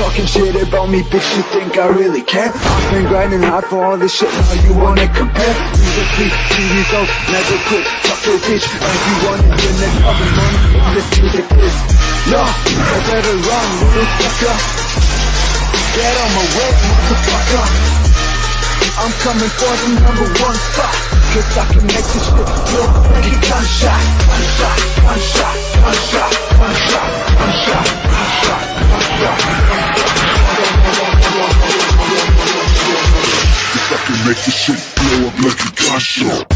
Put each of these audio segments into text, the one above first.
talking shit about me, bitch, you think I really care? I've been grinding hard for all this shit, now you wanna compare? Musically, see results, never quit, fuck your bitch. If you wanna hear next fucking money, this music is law, I better run, motherfucker. Get on my way, motherfucker. I'm coming for the #1 spot, cause I can make this shit look like a gunshot. Gunshot, gunshot, gunshot, gunshot, gunshot, gunshot, gunshot. Cause I can make this shit blow up like a gunshot.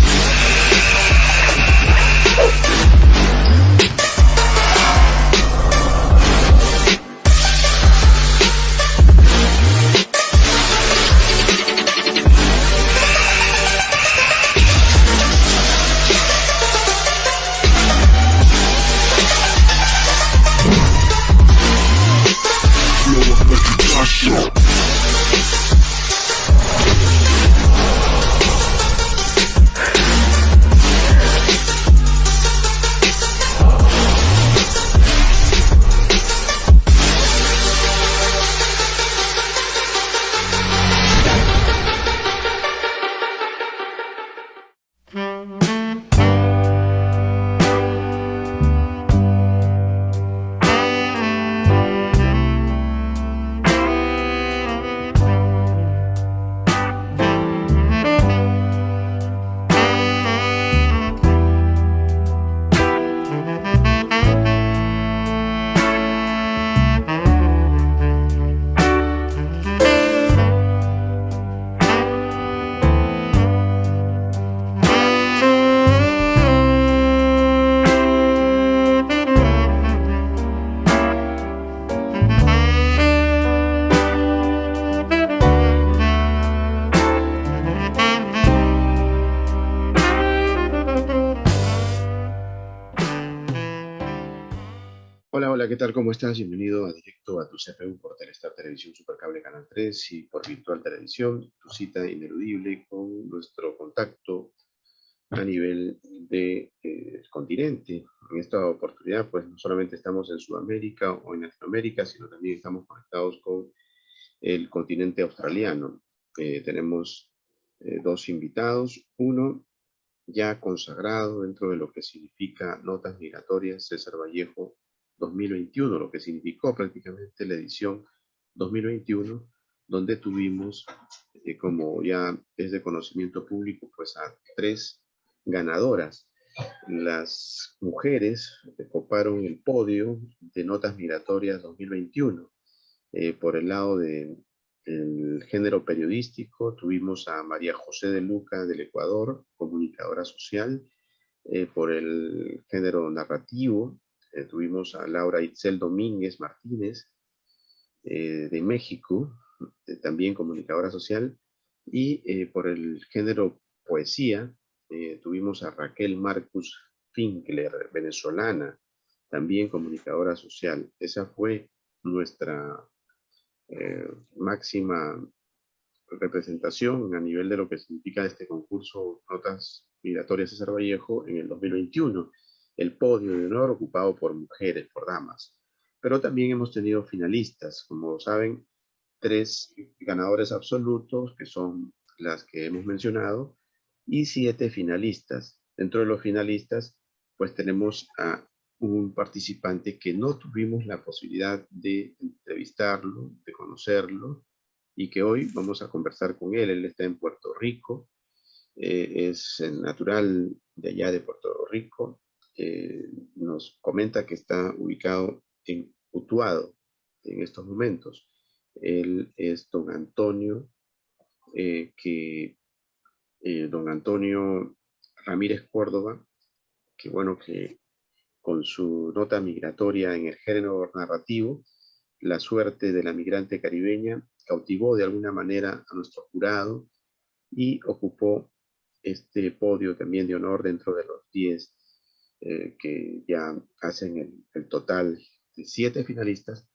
Hola, ¿qué tal? ¿Cómo estás? Bienvenido a Directo a tu CPU por Telestar Televisión Supercable Canal 3 y por Virtual Televisión, tu cita ineludible con nuestro contacto a nivel de continente. En esta oportunidad, pues no solamente estamos en Sudamérica o en Latinoamérica, sino también estamos conectados con el continente australiano. Tenemos dos invitados, uno ya consagrado dentro de lo que significa Notas Migratorias, César Vallejo 2021, lo que significó prácticamente la edición 2021, donde tuvimos, como ya es de conocimiento público, pues a 3 ganadoras. Las mujeres ocuparon el podio de Notas Migratorias 2021. Por el lado del género periodístico, tuvimos a María José de Luca del Ecuador, comunicadora social. Por el género narrativo, tuvimos a Laura Itzel Domínguez Martínez, de México, también comunicadora social. Y por el género poesía, tuvimos a Raquel Marcus Finkler, venezolana, también comunicadora social. Esa fue nuestra máxima representación a nivel de lo que significa este concurso Notas Migratorias César Vallejo en el 2021. El podio de honor ocupado por mujeres, por damas. Pero también hemos tenido finalistas, como saben, 3 ganadores absolutos, que son las que hemos mencionado, y 7 finalistas. Dentro de los finalistas, pues tenemos a un participante que no tuvimos la posibilidad de entrevistarlo, de conocerlo, y que hoy vamos a conversar con él. Él está en Puerto Rico, es natural de allá de Puerto Rico. Nos comenta que está ubicado en Utuado en estos momentos. Él es don Antonio, don Antonio Ramírez Córdoba, que bueno, que con su nota migratoria en el género narrativo, La suerte de la migrante caribeña, cautivó de alguna manera a nuestro jurado y ocupó este podio también de honor dentro de los 10 que ya hacen el total de 7 finalistas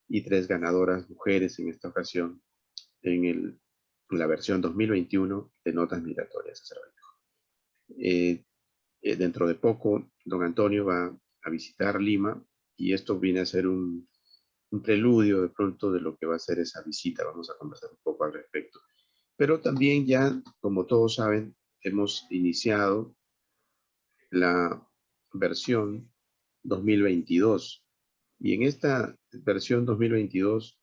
y 3 ganadoras mujeres en esta ocasión en la versión 2021 de Notas Migratorias. Dentro de poco, don Antonio va a visitar Lima y esto viene a ser un un preludio de pronto de lo que va a ser esa visita. Vamos a conversar un poco al respecto. Pero también ya, como todos saben, hemos iniciado la versión 2022. Y en esta versión 2022,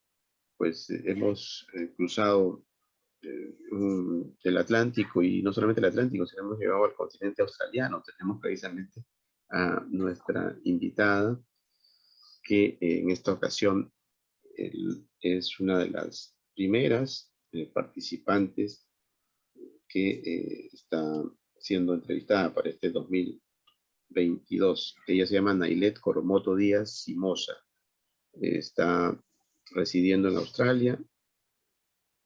pues hemos cruzado el Atlántico, y no solamente el Atlántico, sino hemos llegado al continente australiano. Tenemos precisamente a nuestra invitada, que en esta ocasión es una de las primeras participantes que está siendo entrevistada para este 2022. Ella se llama Nailet Coromoto Díaz Simosa. Está residiendo en Australia,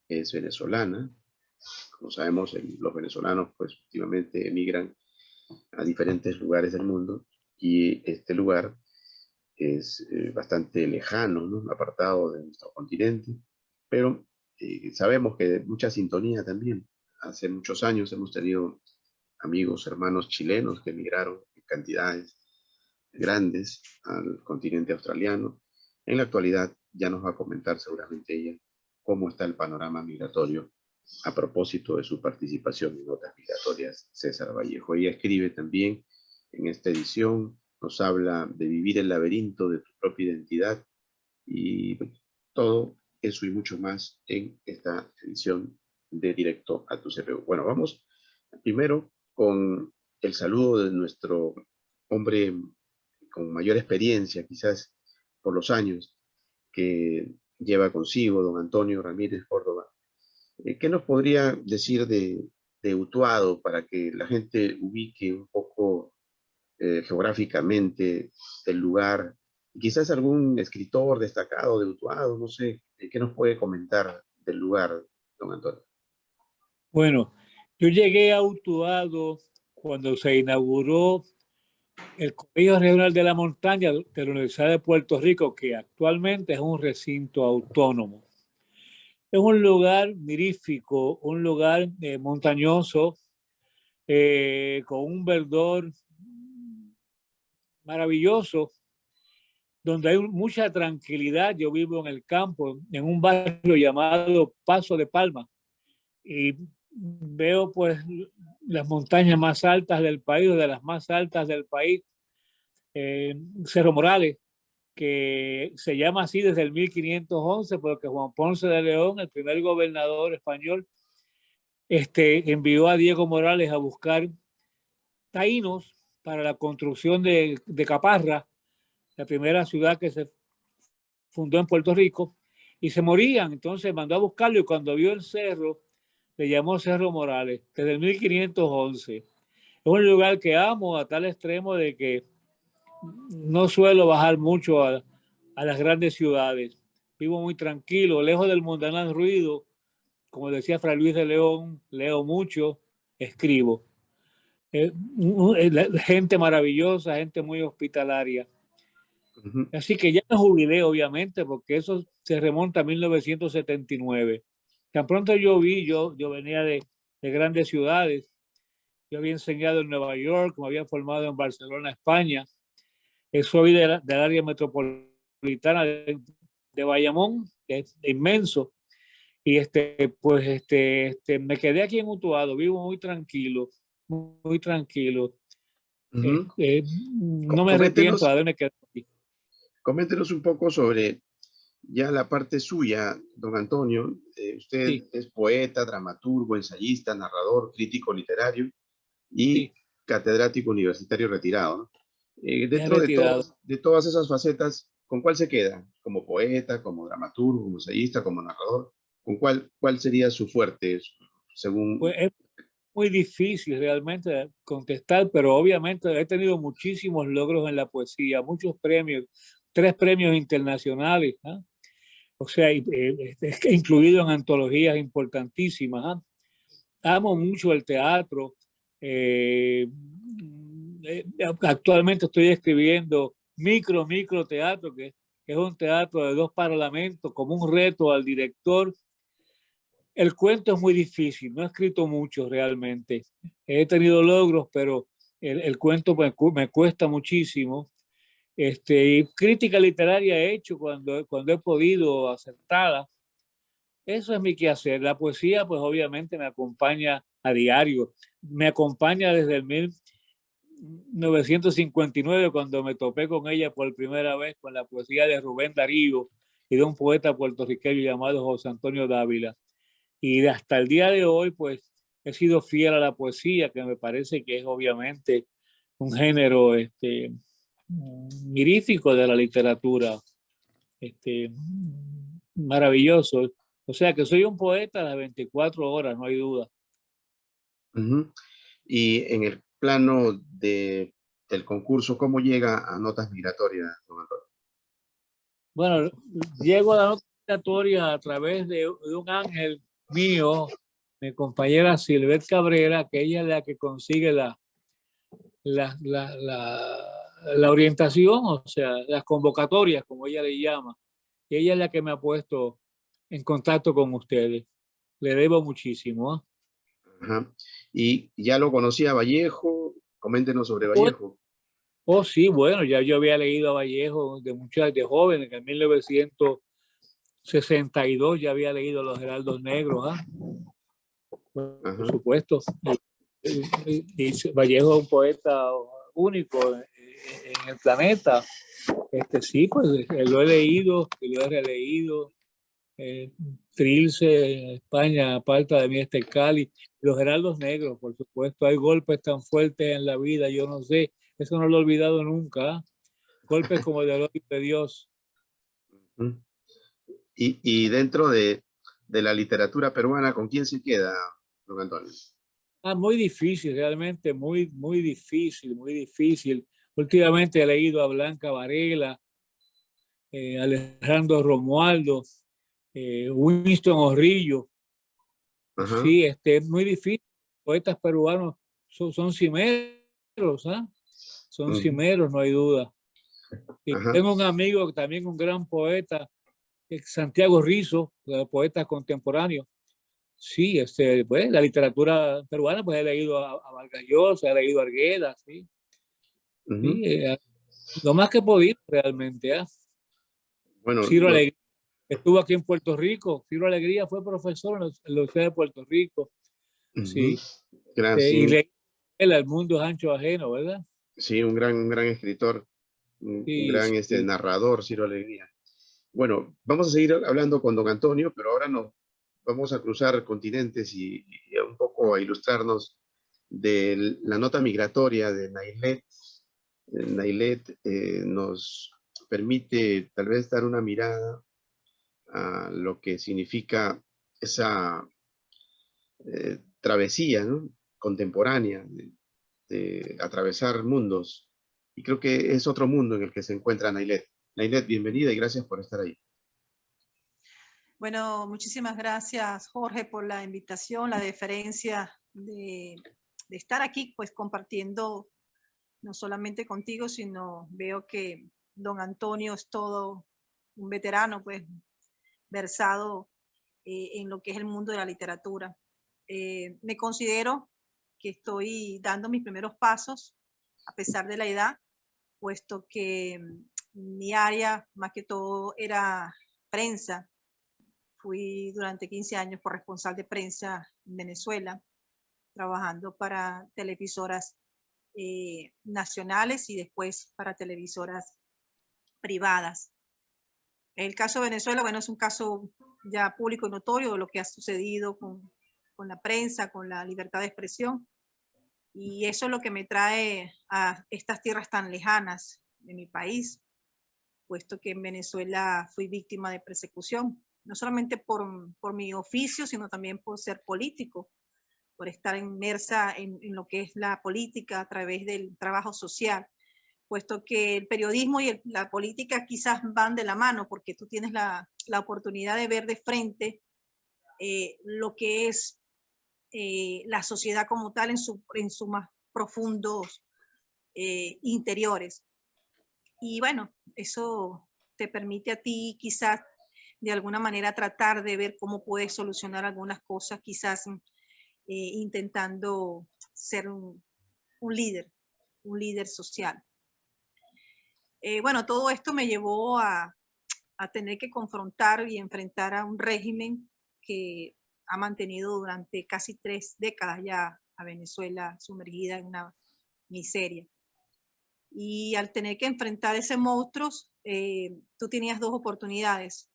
es venezolana. Como sabemos, los venezolanos pues últimamente emigran a diferentes lugares del mundo, y este lugar es bastante lejano, ¿no? Apartado de nuestro continente, pero sabemos que de mucha sintonía también. Hace muchos años hemos tenido amigos, hermanos chilenos que emigraron en cantidades grandes al continente australiano. En la actualidad ya nos va a comentar seguramente ella cómo está el panorama migratorio a propósito de su participación en Notas Migratorias, César Vallejo. Ella escribe también en esta edición, nos habla de vivir el laberinto de tu propia identidad, y todo eso y mucho más en esta edición de Directo a tu CPU. Bueno, vamos primero con el saludo de nuestro hombre con mayor experiencia, quizás por los años que lleva consigo, don Antonio Ramírez Córdoba. ¿Qué nos podría decir de Utuado para que la gente ubique un poco geográficamente el lugar? Quizás algún escritor destacado de Utuado, no sé, ¿qué nos puede comentar del lugar, don Antonio? Bueno, yo llegué a Utuado cuando se inauguró el Colegio Regional de la Montaña de la Universidad de Puerto Rico, que actualmente es un recinto autónomo. Es un lugar mirífico, un lugar montañoso, con un verdor maravilloso, donde hay mucha tranquilidad. Yo vivo en el campo, en un barrio llamado Paso de Palma, y veo pues las montañas más altas del país, o de las más altas del país, Cerro Morales, que se llama así desde el 1511, porque Juan Ponce de León, el primer gobernador español, envió a Diego Morales a buscar taínos para la construcción de Caparra, la primera ciudad que se fundó en Puerto Rico, y se morían. Entonces mandó a buscarlo, y cuando vio el cerro, le llamó Cerro Morales, desde el 1511. Es un lugar que amo a tal extremo de que no suelo bajar mucho a las grandes ciudades. Vivo muy tranquilo, lejos del mundanal ruido. Como decía Fray Luis de León, leo mucho, escribo. Gente maravillosa, gente muy hospitalaria. Así que ya me jubilé, obviamente, porque eso se remonta a 1979. Tan pronto yo venía de grandes ciudades. Yo había enseñado en Nueva York, me había formado en Barcelona, España. Soy del área metropolitana de Bayamón, que es inmenso. Y me quedé aquí en Utuado, vivo muy tranquilo, muy tranquilo. No me arrepiento de haberme quedado aquí. Coméntenos un poco sobre ya la parte suya, don Antonio. Usted Sí. es poeta, dramaturgo, ensayista, narrador, crítico literario y Sí. catedrático universitario retirado, ¿no? Dentro retirado. de todas esas facetas, ¿con cuál se queda? ¿Como poeta, como dramaturgo, como ensayista, como narrador? ¿Con cuál sería su fuerte, según? Pues es muy difícil realmente contestar, pero obviamente he tenido muchísimos logros en la poesía, muchos premios, 3 premios internacionales, ¿eh? O sea, incluido en antologías importantísimas, ¿eh? Amo mucho el teatro. Actualmente estoy escribiendo micro teatro, que es un teatro de 2 parlamentos, como un reto al director. El cuento es muy difícil, no he escrito mucho realmente. He tenido logros, pero el cuento me cuesta muchísimo. Y crítica literaria he hecho cuando he podido, acertada. Eso es mi quehacer. La poesía, pues obviamente me acompaña a diario. Me acompaña desde el 1959, cuando me topé con ella por primera vez, con la poesía de Rubén Darío y de un poeta puertorriqueño llamado José Antonio Dávila. Y hasta el día de hoy, pues he sido fiel a la poesía, que me parece que es obviamente un género mirífico de la literatura, maravilloso. O sea que soy un poeta de las 24 horas, no hay duda. Ujú. Y en el plano del concurso, ¿cómo llega a notas migratorias, don Antonio? Bueno, llego a la nota migratoria a través de un ángel mío, mi compañera Silvet Cabrera, que ella es la que consigue la, la, la, la orientación, o sea, las convocatorias, como ella le llama. Y ella es la que me ha puesto en contacto con ustedes. Le debo muchísimo. Ajá. Y ya lo conocía Vallejo, coméntenos sobre Oh, Vallejo. oh, sí, bueno, ya yo había leído a Vallejo de joven, en 1962 ya había leído Los Heraldos Negros, por Ajá. supuesto. Y Vallejo es un poeta único en el planeta. Sí, pues lo he leído y lo he releído. Trilce en España, aparta de mí está el Cali. Los Heraldos Negros, por supuesto. Hay golpes tan fuertes en la vida, yo no sé. Eso no lo he olvidado nunca. Golpes como el de Dios. Ujú. Y dentro de la literatura peruana, ¿con quién se queda, don Antonio? Muy difícil, realmente muy, muy difícil, muy difícil. Últimamente he leído a Blanca Varela, Alejandro Romualdo, Winston Orrillo. Ajá. Sí, es muy difícil. Poetas peruanos son cimeros, ¿ah? Son Ujú. cimeros, no hay duda. Y Ajá. tengo un amigo, también un gran poeta, Santiago Rizzo, poeta contemporáneo. Sí, pues, la literatura peruana, pues he leído a Vargas Llosa, he leído a Argueda, sí. Sí, Ujú. lo más que he podido realmente. Bueno, Ciro Alegría estuvo aquí en Puerto Rico. Ciro Alegría fue profesor en la Universidad de Puerto Rico. ujú. Sí, y Sí, leí El mundo es ancho ajeno, ¿verdad? sí, un gran escritor, un Sí, gran sí. narrador, Ciro Alegría. Bueno, vamos a seguir hablando con don Antonio, pero ahora nos vamos a cruzar continentes y un poco a ilustrarnos de la nota migratoria de Nailet. Nailet nos permite tal vez dar una mirada a lo que significa esa travesía, ¿no?, contemporánea de atravesar mundos. Y creo que es otro mundo en el que se encuentra Nailet. Nailet, bienvenida y gracias por estar ahí. Bueno, muchísimas gracias, Jorge, por la invitación, la deferencia de estar aquí, pues compartiendo no solamente contigo, sino veo que don Antonio es todo un veterano, pues versado en lo que es el mundo de la literatura. Me considero que estoy dando mis primeros pasos a pesar de la edad, puesto que mi área más que todo era prensa. Fui durante 15 años corresponsal de prensa en Venezuela, trabajando para televisoras nacionales y después para televisoras privadas. El caso de Venezuela, bueno, es un caso ya público y notorio de lo que ha sucedido con la prensa, con la libertad de expresión. Y eso es lo que me trae a estas tierras tan lejanas de mi país, puesto que en Venezuela fui víctima de persecución, no solamente por mi oficio, sino también por ser político, por estar inmersa en lo que es la política a través del trabajo social, puesto que el periodismo y la política quizás van de la mano, porque tú tienes la oportunidad de ver de frente lo que es la sociedad como tal en su más profundos interiores. Y bueno, eso te permite a ti quizás de alguna manera tratar de ver cómo puedes solucionar algunas cosas, quizás intentando ser un líder social. Bueno, todo esto me llevó a tener que confrontar y enfrentar a un régimen que ha mantenido durante casi 3 décadas ya a Venezuela sumergida en una miseria. Y al tener que enfrentar ese monstruo, tú tenías 2 oportunidades.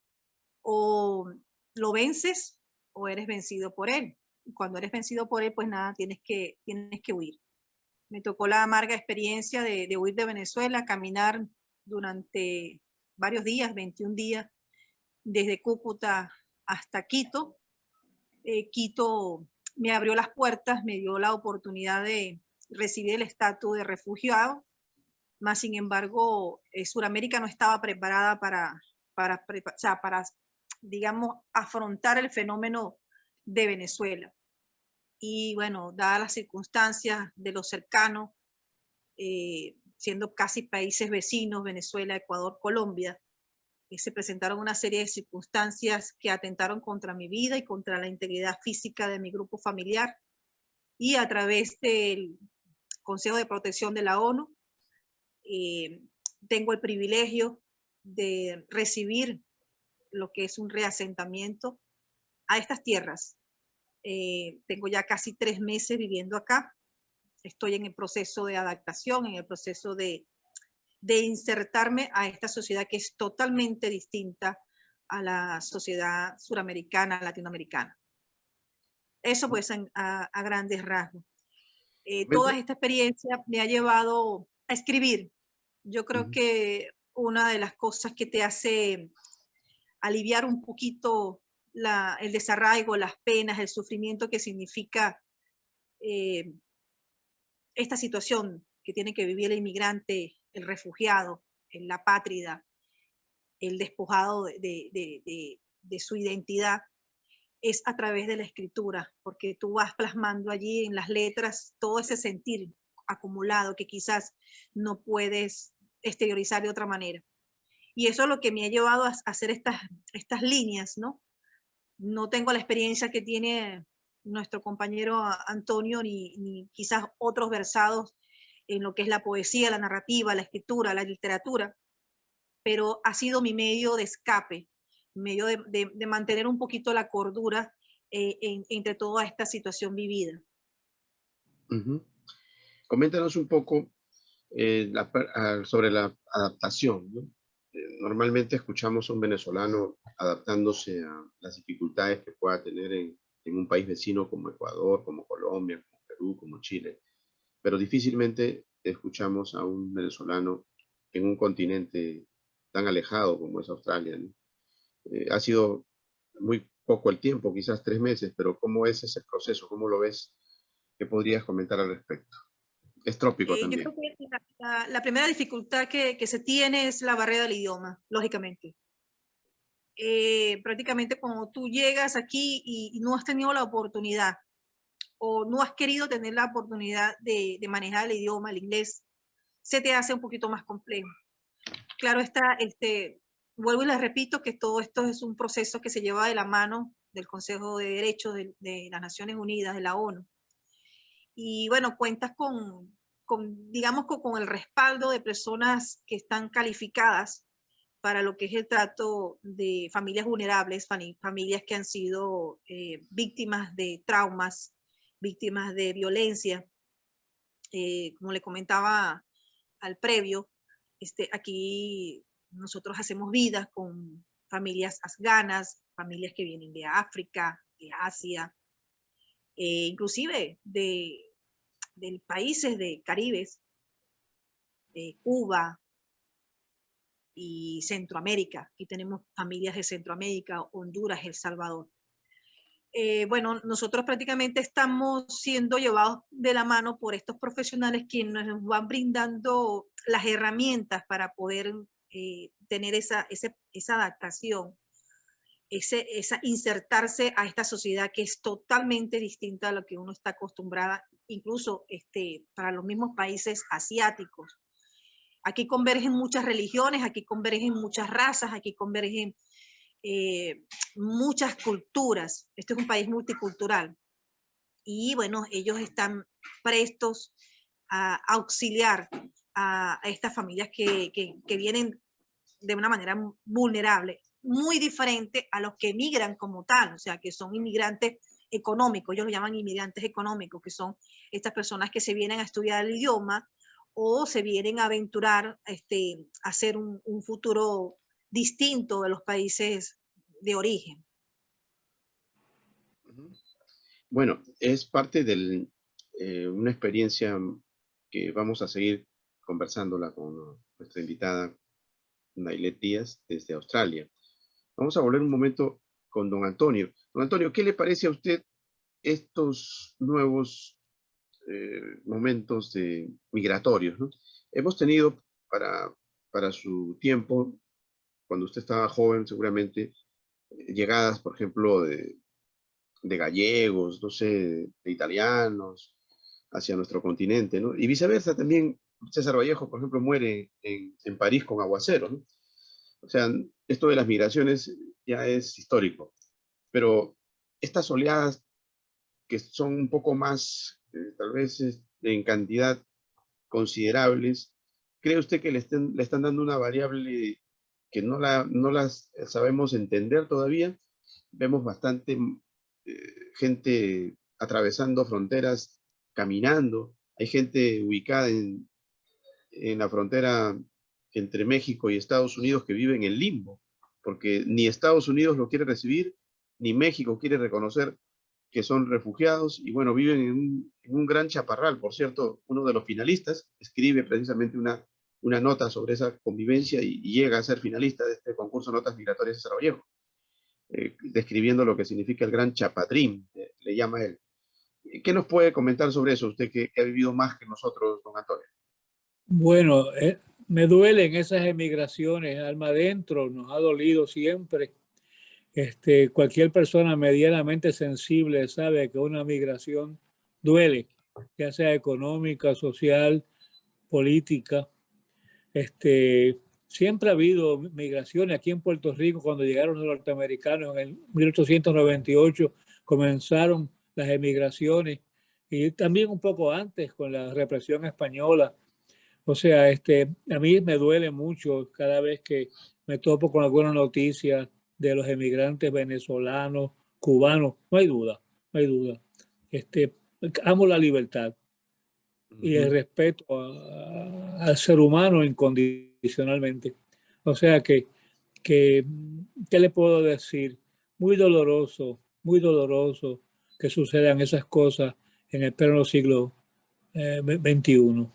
O lo vences o eres vencido por él. Y cuando eres vencido por él, pues nada, tienes que huir. Me tocó la amarga experiencia de huir de Venezuela, caminar durante varios días, 21 días, desde Cúcuta hasta Quito. Quito me abrió las puertas, me dio la oportunidad de recibir el estatus de refugiado, más sin embargo, Sudamérica no estaba preparada para, digamos, afrontar el fenómeno de Venezuela. Y bueno, dadas las circunstancias de los cercanos, siendo casi países vecinos, Venezuela, Ecuador, Colombia, se presentaron una serie de circunstancias que atentaron contra mi vida y contra la integridad física de mi grupo familiar. Y a través del Consejo de Protección de la ONU, tengo el privilegio de recibir lo que es un reasentamiento a estas tierras. Tengo ya casi 3 meses viviendo acá. Estoy en el proceso de adaptación, en el proceso de insertarme a esta sociedad que es totalmente distinta a la sociedad suramericana, latinoamericana. Eso pues a grandes rasgos. Toda esta experiencia me ha llevado a escribir. Yo creo que una de las cosas que te hace aliviar un poquito el desarraigo, las penas, el sufrimiento que significa esta situación que tiene que vivir el inmigrante, el refugiado, el apátrida, el despojado de su identidad, es a través de la escritura, porque tú vas plasmando allí en las letras todo ese sentir acumulado que quizás no puedes exteriorizar de otra manera. Y eso es lo que me ha llevado a hacer estas líneas, ¿no? No tengo la experiencia que tiene nuestro compañero Antonio, ni quizás otros versados en lo que es la poesía, la narrativa, la escritura, la literatura, pero ha sido mi medio de escape, medio de mantener un poquito la cordura entre toda esta situación vivida. Coméntanos un poco sobre la adaptación, ¿no? Normalmente escuchamos a un venezolano adaptándose a las dificultades que pueda tener en un país vecino como Ecuador, como Colombia, como Perú, como Chile, pero difícilmente escuchamos a un venezolano en un continente tan alejado como es Australia, ¿no? Ha sido muy poco el tiempo, quizás 3 meses, pero ¿cómo es ese proceso? ¿Cómo lo ves? ¿Qué podrías comentar al respecto? Es trópico también. Yo creo que la primera dificultad que se tiene es la barrera del idioma, lógicamente. Prácticamente cuando tú llegas aquí y no has tenido la oportunidad o no has querido tener la oportunidad de manejar el idioma, el inglés, se te hace un poquito más complejo. Claro está, vuelvo y les repito que todo esto es un proceso que se lleva de la mano del Consejo de Derechos de las Naciones Unidas, de la ONU. Y bueno, cuentas digamos, con el respaldo de personas que están calificadas para lo que es el trato de familias vulnerables, familias que han sido víctimas de traumas, víctimas de violencia. Como le comentaba al previo, aquí nosotros hacemos vidas con familias afganas, familias que vienen de África, de Asia, inclusive de países de Caribes, de Cuba y Centroamérica. Aquí tenemos familias de Centroamérica, Honduras, El Salvador. Bueno, nosotros prácticamente estamos siendo llevados de la mano por estos profesionales que nos van brindando las herramientas para poder tener esa adaptación, insertarse a esta sociedad que es totalmente distinta a lo que uno está acostumbrada, incluso para los mismos países asiáticos. Aquí convergen muchas religiones, aquí convergen muchas razas, aquí convergen muchas culturas. Este es un país multicultural. Y bueno, ellos están prestos a auxiliar a estas familias que vienen de una manera vulnerable, muy diferente a los que emigran como tal, o sea, que son inmigrantes económicos, ellos lo llaman inmigrantes económicos, que son estas personas que se vienen a estudiar el idioma o se vienen a aventurar a hacer un futuro distinto de los países de origen. Bueno, es parte de una experiencia que vamos a seguir conversándola con nuestra invitada Nailet Díaz desde Australia. Vamos a volver un momento con don Antonio. Don Antonio, ¿qué le parece a usted estos nuevos momentos migratorios, ¿no? Hemos tenido para su tiempo, cuando usted estaba joven, seguramente, llegadas, por ejemplo, de gallegos, no sé, de italianos, hacia nuestro continente, ¿no? Y viceversa también, César Vallejo, por ejemplo, muere en París con aguacero, ¿no? O sea, esto de las migraciones ya es histórico, pero estas oleadas que son un poco más, tal vez en cantidad considerables, ¿cree usted que le están dando una variable que no las sabemos entender todavía? Vemos bastante gente atravesando fronteras, caminando. Hay gente ubicada en la frontera entre México y Estados Unidos que vive en el limbo, porque ni Estados Unidos lo quiere recibir, ni México quiere reconocer que son refugiados, y bueno, viven en un gran chaparral. Por cierto, uno de los finalistas escribe precisamente una nota sobre esa convivencia y llega a ser finalista de este concurso de notas migratorias de César Vallejo, describiendo lo que significa el gran chapadrín, le llama él. ¿Qué nos puede comentar sobre eso, usted que ha vivido más que nosotros, don Antonio? Bueno, me duelen esas emigraciones, alma adentro, nos ha dolido siempre. Cualquier persona medianamente sensible sabe que una migración duele, ya sea económica, social, política. Siempre ha habido migraciones. Aquí en Puerto Rico, cuando llegaron los norteamericanos en el 1898, comenzaron las emigraciones, y también un poco antes con la represión española. O sea, a mí me duele mucho cada vez que me topo con alguna noticia de los emigrantes venezolanos, cubanos. No hay duda, no hay duda. Amo la libertad y el respeto al ser humano incondicionalmente. O sea ¿qué le puedo decir? Muy doloroso que sucedan esas cosas en el pleno siglo XXI.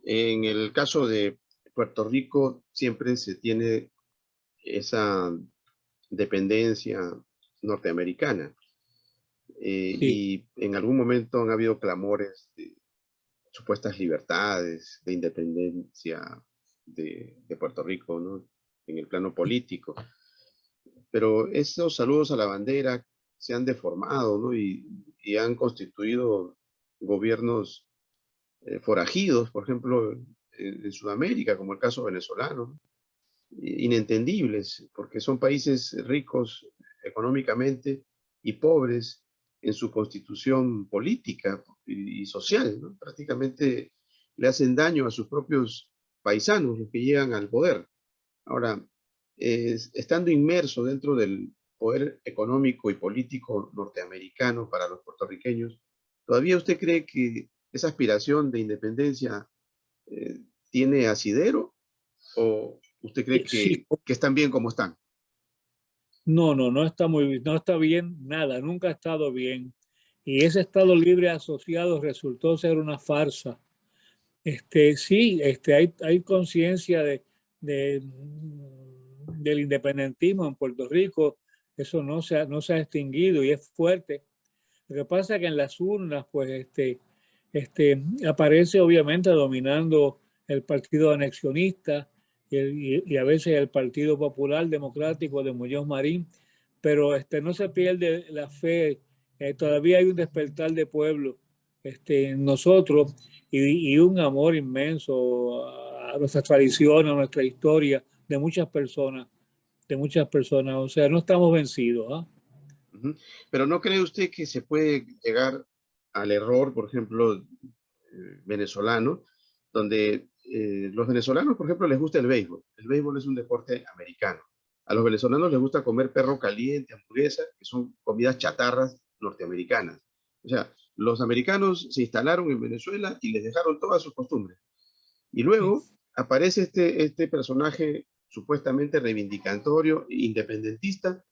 En el caso de Puerto Rico, siempre se tiene esa dependencia norteamericana. Sí. Y en algún momento han habido clamores de supuestas libertades, de independencia de Puerto Rico, ¿no? En el plano político. Pero esos saludos a la bandera se han deformado, ¿no? Y han constituido gobiernos forajidos, por ejemplo, en Sudamérica, como el caso venezolano, ¿no? Inentendibles, porque son países ricos económicamente y pobres en su constitución política y social, ¿no? Prácticamente le hacen daño a sus propios paisanos, los que llegan al poder. Ahora, estando inmerso dentro del poder económico y político norteamericano para los puertorriqueños, ¿todavía usted cree que esa aspiración de independencia tiene asidero? ¿O usted cree Sí. que están bien como están? No está muy bien, no está bien nada, nunca ha estado bien. Y ese Estado Libre Asociado resultó ser una farsa. Sí, hay conciencia del independentismo en Puerto Rico. Eso no se ha extinguido y es fuerte. Lo que pasa es que en las urnas, pues, aparece obviamente dominando el partido anexionista y a veces el Partido Popular Democrático de Muñoz Marín, pero no se pierde la fe. Todavía hay un despertar de pueblo en nosotros y un amor inmenso a nuestras tradiciones, a nuestra historia de muchas personas. O sea, no estamos vencidos, ¿ah? Pero ¿no cree usted que se puede llegar al error, por ejemplo, venezolano, donde los venezolanos, por ejemplo, les gusta el béisbol. El béisbol es un deporte americano. A los venezolanos les gusta comer perro caliente, hamburguesa, que son comidas chatarras norteamericanas. O sea, los americanos se instalaron en Venezuela y les dejaron todas sus costumbres. Y luego aparece este personaje supuestamente reivindicatorio, independentista,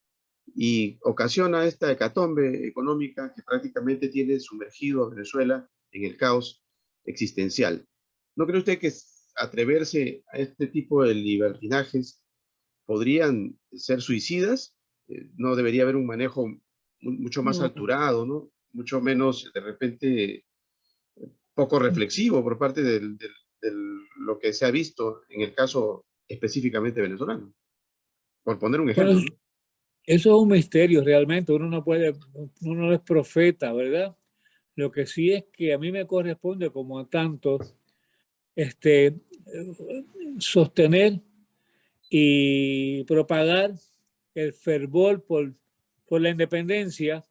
y ocasiona esta hecatombe económica que prácticamente tiene sumergido a Venezuela en el caos existencial. ¿No cree usted que atreverse a este tipo de libertinajes podrían ser suicidas? No debería haber un manejo mucho más No, alturado, ¿no? Mucho menos, de repente, poco reflexivo por parte de lo que se ha visto en el caso específicamente venezolano, por poner un bueno, ejemplo, ¿no? eso es un misterio realmente, uno no puede, uno no es profeta, ¿verdad? Lo que sí es que a mí me corresponde, como a tantos, sostener y propagar el fervor por la independencia,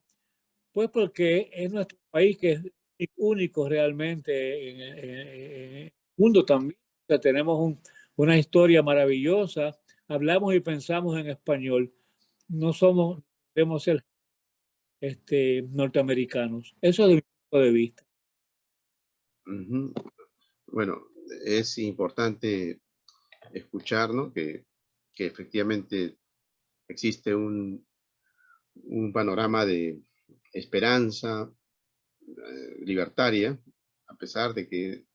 pues porque es nuestro país que es único realmente en el mundo también. O sea, tenemos una historia maravillosa, hablamos y pensamos en español, no somos, debemos ser norteamericanos. Eso es mi punto de vista. Uh-huh. Bueno, es importante escuchar, ¿no? Que efectivamente existe un panorama de esperanza libertaria, a pesar de que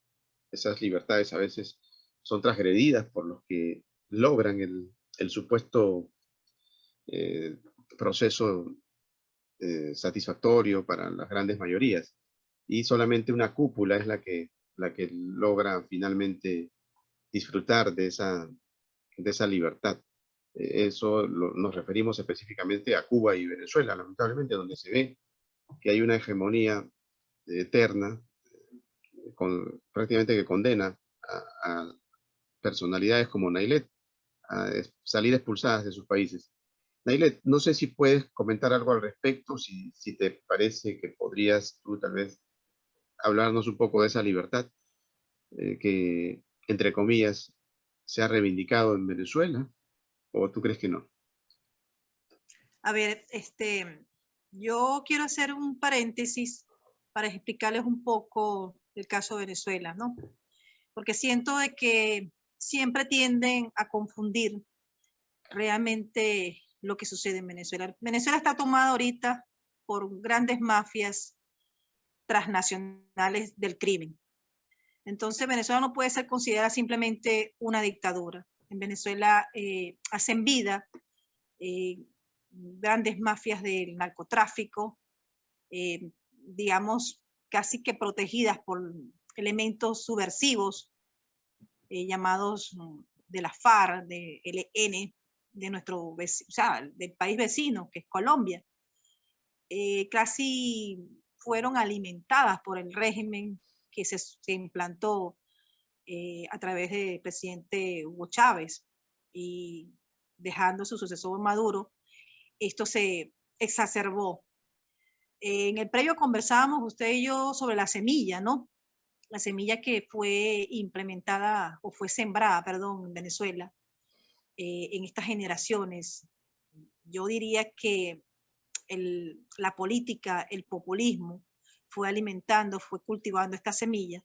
esas libertades a veces son transgredidas por los que logran el supuesto eh, proceso satisfactorio para las grandes mayorías. Y solamente una cúpula es la que logra finalmente disfrutar de esa libertad. Nos referimos específicamente a Cuba y Venezuela, lamentablemente, donde se ve que hay una hegemonía eterna, prácticamente que condena a personalidades como Naylet a salir expulsadas de sus países. Naylet, no sé si puedes comentar algo al respecto, si te parece que podrías tú tal vez hablarnos un poco de esa libertad que, entre comillas, se ha reivindicado en Venezuela, o tú crees que no. A ver, yo quiero hacer un paréntesis para explicarles un poco el caso de Venezuela, ¿no? Porque siento de que siempre tienden a confundir realmente lo que sucede en Venezuela. Venezuela está tomada ahorita por grandes mafias transnacionales del crimen. Entonces, Venezuela no puede ser considerada simplemente una dictadura. En Venezuela hacen vida grandes mafias del narcotráfico, digamos, casi que protegidas por elementos subversivos llamados de la FARC, de ELN, de nuestro vecino, o sea, del país vecino, que es Colombia. Casi fueron alimentadas por el régimen que se implantó a través del presidente Hugo Chávez y dejando su sucesor Maduro, esto se exacerbó. En el previo conversábamos usted y yo sobre la semilla, ¿no? La semilla que fue implementada o fue sembrada, perdón, en Venezuela, en estas generaciones. Yo diría que la política, el populismo, fue alimentando, fue cultivando esta semilla.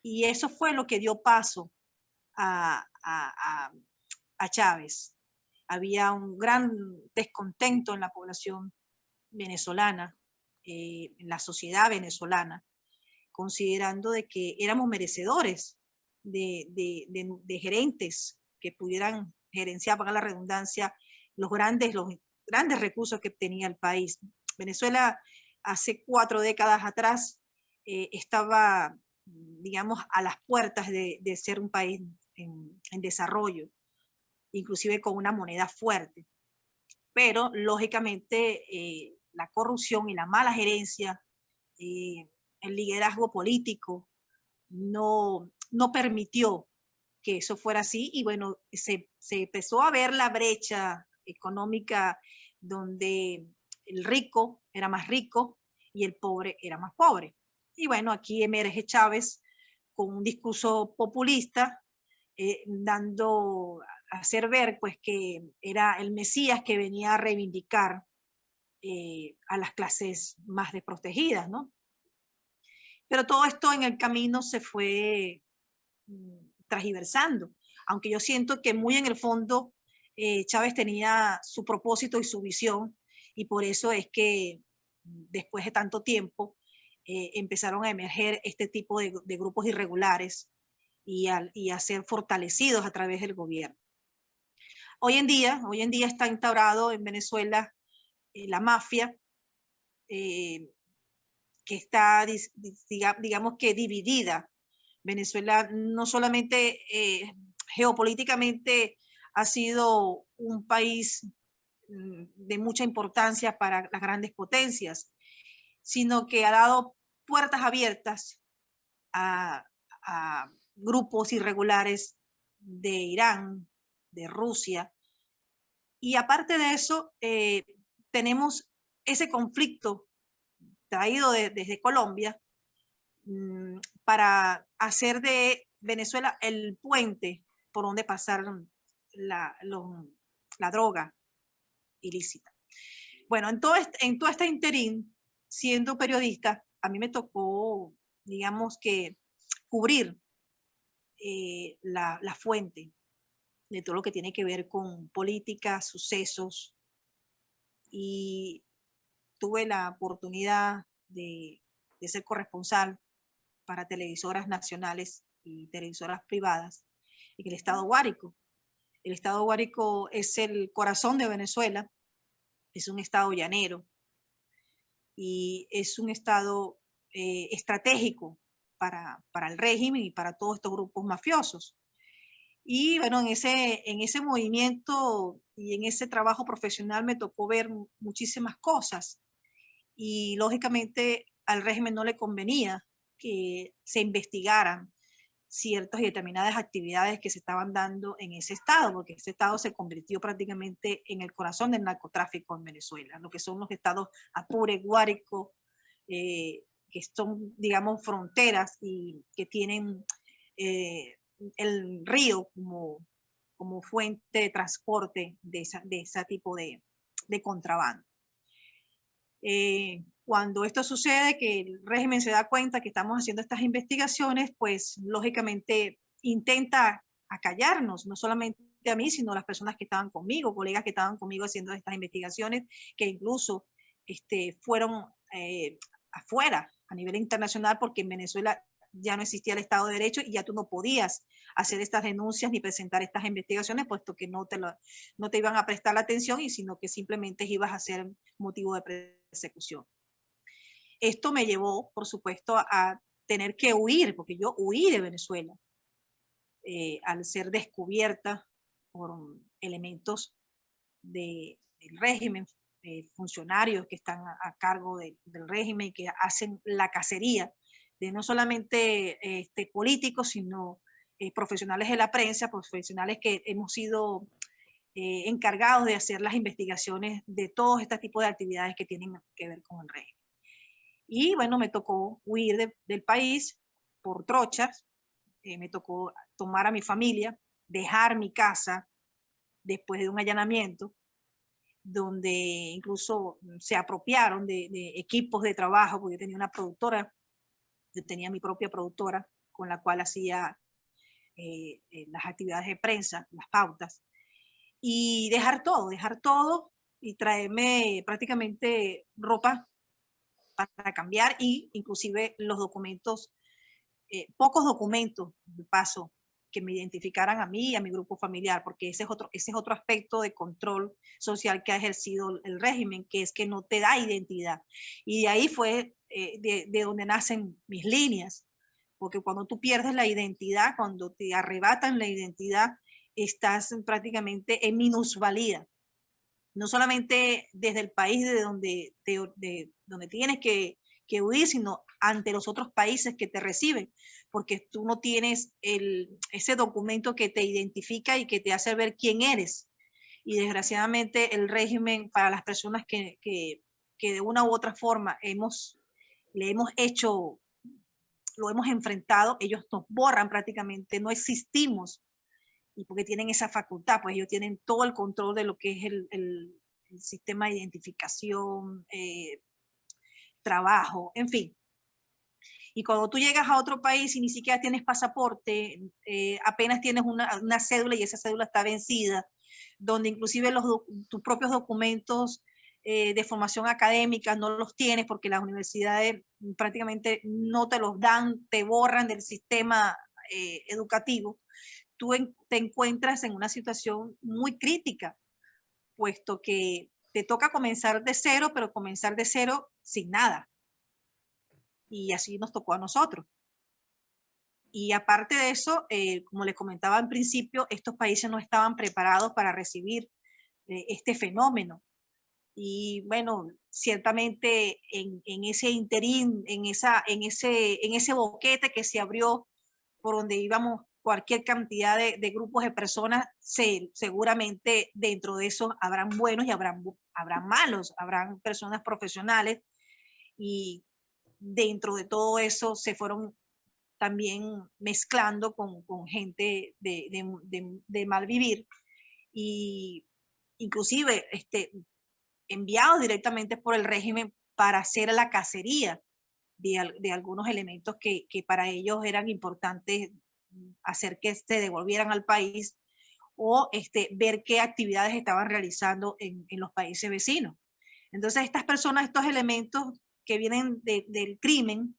Y eso fue lo que dio paso a Chávez. Había un gran descontento en la población venezolana, en la sociedad venezolana, considerando de que éramos merecedores de gerentes que pudieran gerenciar, pagar la redundancia, los grandes recursos que tenía el país. Venezuela hace 4 décadas atrás estaba, digamos, a las puertas de ser un país en desarrollo, inclusive con una moneda fuerte. Pero, lógicamente, la corrupción y la mala gerencia, el liderazgo político, no permitió que eso fuera así. Y bueno, se empezó a ver la brecha económica donde el rico era más rico y el pobre era más pobre. Y bueno, aquí emerge Chávez con un discurso populista, dando a hacer ver pues que era el Mesías que venía a reivindicar a las clases más desprotegidas, ¿no? Pero todo esto en el camino se fue transversando, aunque yo siento que muy en el fondo Chávez tenía su propósito y su visión, y por eso es que después de tanto tiempo empezaron a emerger este tipo de grupos irregulares y a ser fortalecidos a través del gobierno. Hoy en día está instaurado en Venezuela la mafia, que está, digamos que dividida. Venezuela no solamente geopolíticamente ha sido un país de mucha importancia para las grandes potencias, sino que ha dado puertas abiertas a grupos irregulares de Irán, de Rusia. Y aparte de eso, tenemos ese conflicto traído desde Colombia para hacer de Venezuela el puente por donde pasar la droga ilícita. Bueno, en todo este interín, siendo periodista, a mí me tocó, digamos que, cubrir la fuente de todo lo que tiene que ver con política, sucesos, y tuve la oportunidad de ser corresponsal para televisoras nacionales y televisoras privadas en el estado Guárico. El estado Guárico es el corazón de Venezuela, es un estado llanero y es un estado estratégico para el régimen y para todos estos grupos mafiosos. Y bueno, en ese movimiento y en ese trabajo profesional me tocó ver muchísimas cosas, y lógicamente al régimen no le convenía que se investigaran ciertas y determinadas actividades que se estaban dando en ese estado, porque ese estado se convirtió prácticamente en el corazón del narcotráfico en Venezuela, lo que son los estados Apure, Guárico, que son, digamos, fronteras y que tienen el río como fuente de transporte de ese tipo de contrabando. Cuando esto sucede, que el régimen se da cuenta que estamos haciendo estas investigaciones, pues lógicamente intenta acallarnos, no solamente a mí, sino a las personas que estaban conmigo, colegas que estaban conmigo haciendo estas investigaciones, que incluso fueron afuera, a nivel internacional, porque en Venezuela ya no existía el Estado de Derecho y ya tú no podías hacer estas denuncias ni presentar estas investigaciones, puesto que no te iban a prestar la atención, y sino que simplemente ibas a ser motivo de persecución. Esto me llevó, por supuesto, a tener que huir, porque yo huí de Venezuela al ser descubierta por elementos del régimen, funcionarios que están a cargo del régimen y que hacen la cacería de no solamente políticos, sino profesionales de la prensa, profesionales que hemos sido encargados de hacer las investigaciones de todos este tipo de actividades que tienen que ver con el régimen. Y bueno, me tocó huir del país por trochas, me tocó tomar a mi familia, dejar mi casa después de un allanamiento, donde incluso se apropiaron de equipos de trabajo, porque yo tenía una productora, yo tenía mi propia productora con la cual hacía las actividades de prensa, las pautas, y dejar todo y traerme prácticamente ropa para cambiar, y inclusive los documentos, pocos documentos de paso que me identificaran a mí y a mi grupo familiar, porque ese es otro aspecto de control social que ha ejercido el régimen, que es que no te da identidad. Y de ahí fue de donde nacen mis líneas, porque cuando tú pierdes la identidad, cuando te arrebatan la identidad, estás prácticamente en minusvalía. No solamente desde el país de donde tienes que huir, sino ante los otros países que te reciben, porque tú no tienes ese documento que te identifica y que te hace ver quién eres. Y desgraciadamente el régimen, para las personas que de una u otra forma le hemos hecho lo hemos enfrentado, ellos nos borran prácticamente, no existimos, y porque tienen esa facultad, pues ellos tienen todo el control de lo que es el sistema de identificación, trabajo, en fin. Y cuando tú llegas a otro país y ni siquiera tienes pasaporte, apenas tienes una cédula y esa cédula está vencida, donde inclusive tus propios documentos de formación académica no los tienes porque las universidades prácticamente no te los dan, te borran del sistema educativo, tú te encuentras en una situación muy crítica, puesto que te toca comenzar de cero, pero comenzar de cero sin nada. Y así nos tocó a nosotros. Y aparte de eso, como les comentaba en principio, estos países no estaban preparados para recibir este fenómeno. Y bueno, ciertamente en ese interín, en ese boquete que se abrió por donde íbamos cualquier cantidad de grupos de personas, seguramente dentro de eso habrán buenos y habrán malos, habrán personas profesionales, y dentro de todo eso se fueron también mezclando con gente de mal vivir, y inclusive enviados directamente por el régimen para hacer la cacería de algunos elementos que para ellos eran importantes hacer que se devolvieran al país, o ver qué actividades estaban realizando en los países vecinos. Entonces estas personas, estos elementos que vienen del crimen,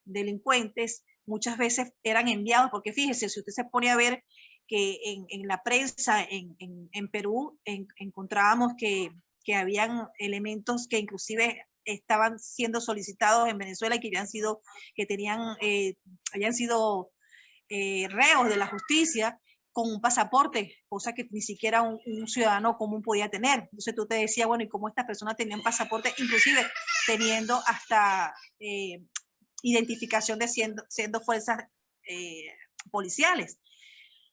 delincuentes, muchas veces eran enviados, porque fíjese, si usted se pone a ver que en la prensa en Perú encontrábamos que habían elementos que inclusive estaban siendo solicitados en Venezuela y que habían sido reos de la justicia con un pasaporte, cosa que ni siquiera un ciudadano común podía tener. Entonces tú te decías, bueno, ¿y cómo estas personas tenían pasaporte? Inclusive teniendo hasta identificación de siendo fuerzas policiales.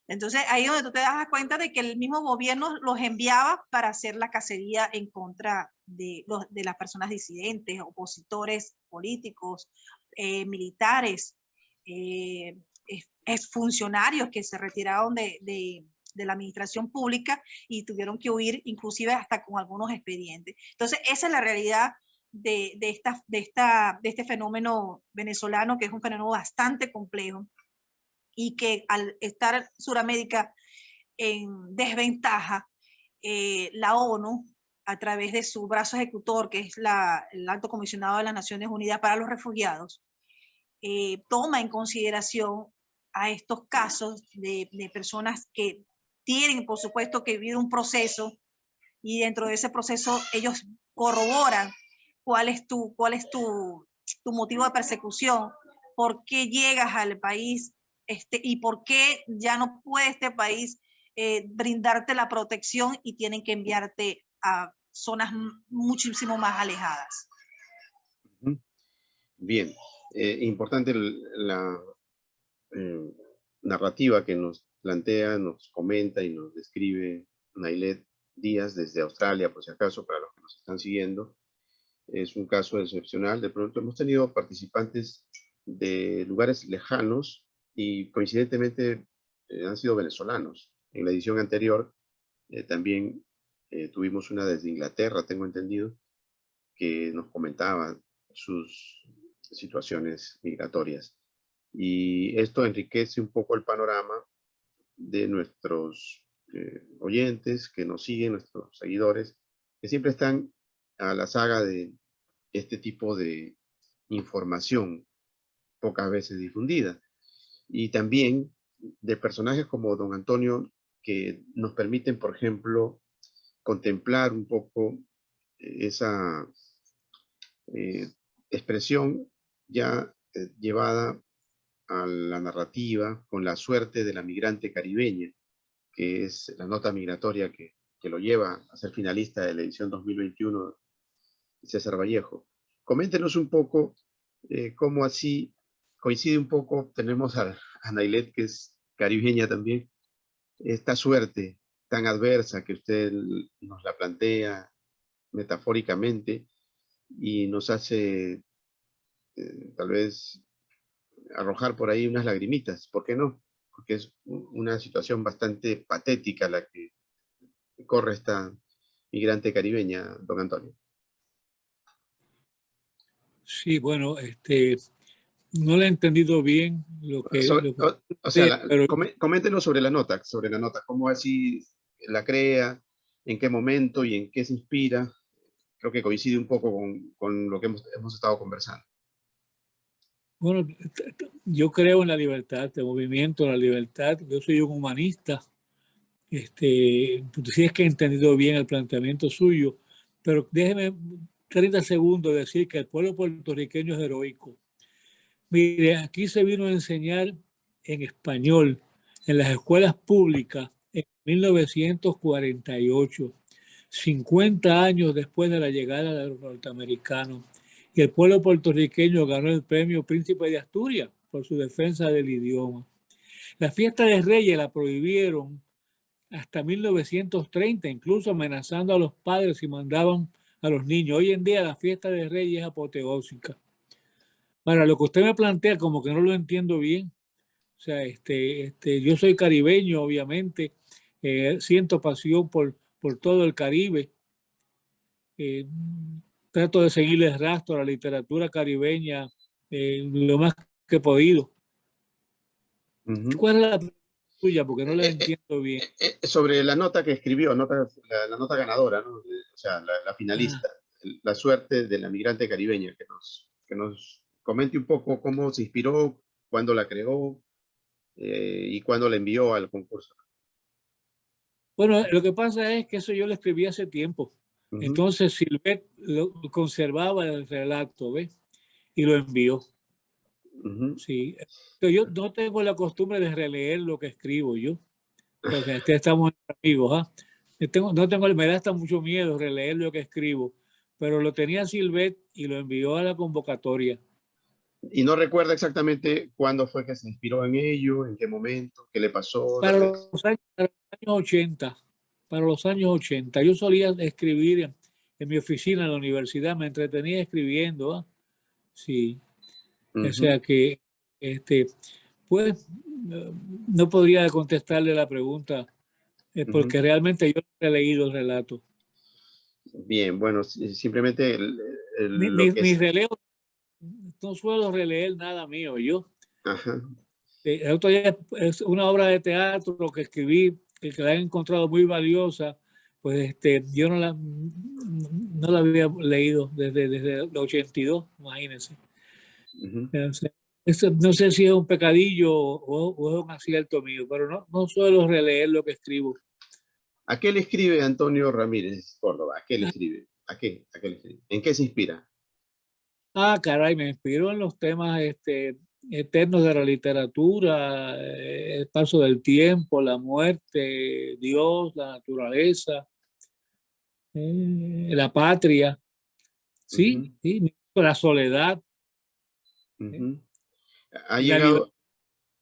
Entonces ahí es donde tú te das cuenta de que el mismo gobierno los enviaba para hacer la cacería en contra de las personas disidentes, opositores políticos, militares, funcionarios que se retiraron de la administración pública y tuvieron que huir, inclusive hasta con algunos expedientes. Entonces esa es la realidad de este fenómeno venezolano, que es un fenómeno bastante complejo, y que al estar Sudamérica en desventaja, la ONU, a través de su brazo ejecutor, que es el Alto Comisionado de las Naciones Unidas para los Refugiados, toma en consideración a estos casos de personas que tienen, por supuesto, que vivir un proceso, y dentro de ese proceso ellos corroboran cuál es tu motivo de persecución, por qué llegas al país, y por qué ya no puede este país brindarte la protección y tienen que enviarte a zonas muchísimo más alejadas. Bien, importante la narrativa que nos plantea, nos comenta y nos describe Nailet Díaz desde Australia, por si acaso, para los que nos están siguiendo. Es un caso excepcional. De pronto hemos tenido participantes de lugares lejanos y coincidentemente han sido venezolanos. En la edición anterior también tuvimos una desde Inglaterra, tengo entendido, que nos comentaba sus situaciones migratorias. Y esto enriquece un poco el panorama de nuestros oyentes que nos siguen, nuestros seguidores, que siempre están a la saga de este tipo de información pocas veces difundida. Y también de personajes como don Antonio, que nos permiten, por ejemplo, contemplar un poco esa expresión ya llevada a la narrativa con la suerte de la migrante caribeña, que es la nota migratoria que lo lleva a ser finalista de la edición 2021, César Vallejo. Coméntenos un poco cómo así coincide un poco, tenemos a Nailet, que es caribeña también, esta suerte tan adversa que usted nos la plantea metafóricamente y nos hace tal vez arrojar por ahí unas lagrimitas, ¿por qué no? Porque es una situación bastante patética la que corre esta migrante caribeña, don Antonio. Sí, bueno, no le he entendido bien lo que O sea, pero coméntenos sobre la nota, cómo así la crea, en qué momento y en qué se inspira. Creo que coincide un poco con lo que hemos estado conversando. bueno, yo creo en la libertad, de movimiento, la libertad. Yo soy un humanista. Pues, si es que he entendido bien el planteamiento suyo, pero déjeme 30 segundos decir que el pueblo puertorriqueño es heroico. Mire, aquí se vino a enseñar en español en las escuelas públicas en 1948, 50 años después de la llegada de los norteamericanos. Y el pueblo puertorriqueño ganó el premio Príncipe de Asturias por su defensa del idioma. La fiesta de Reyes la prohibieron hasta 1930, incluso amenazando a los padres si mandaban a los niños. Hoy en día la fiesta de Reyes es apoteósica. Ahora, lo que usted me plantea como que no lo entiendo bien. O sea, yo soy caribeño, obviamente, siento pasión por todo el Caribe. Eh, Trato de seguirle el rastro a la literatura caribeña lo más que he podido. ¿Cuál es la tuya? Porque no la entiendo bien. Sobre la nota que escribió, la nota ganadora, ¿no? O sea, la finalista, la suerte de la migrante caribeña, que nos comente un poco cómo se inspiró, cuándo la creó y cuándo la envió al concurso. Bueno, lo que pasa es que eso yo lo escribí hace tiempo. Entonces Silvet lo conservaba el relato, ¿ves? Y lo envió. Sí. Pero yo no tengo la costumbre de releer lo que escribo yo, porque estamos amigos, ¿ah? Me da hasta mucho miedo releer lo que escribo, pero lo tenía Silvet y lo envió a la convocatoria. Y no recuerda exactamente cuándo fue que se inspiró en ello, en qué momento, qué le pasó. Para los años 80, para los años 80, yo solía escribir en mi oficina en la universidad, me entretenía escribiendo, ¿ah? Sí. O sea que, pues, no podría contestarle la pregunta porque realmente yo no he leído el relato. Bien, bueno, simplemente Ni releo, no suelo releer nada mío. Yo, Ajá. el otro día es una obra de teatro que escribí, que la he encontrado muy valiosa, pues yo no la había leído desde el 82, imagínense. No sé si es un pecadillo o es un acierto mío, pero no suelo releer lo que escribo. ¿A qué le escribe Antonio Ramírez Córdoba? ¿A qué le escribe? ¿A qué le escribe? ¿En qué se inspira? Caray, me inspiró en los temas eternos de la literatura, el paso del tiempo, la muerte, Dios, la naturaleza, la patria, sí, sí, la soledad, ¿Ha llegado,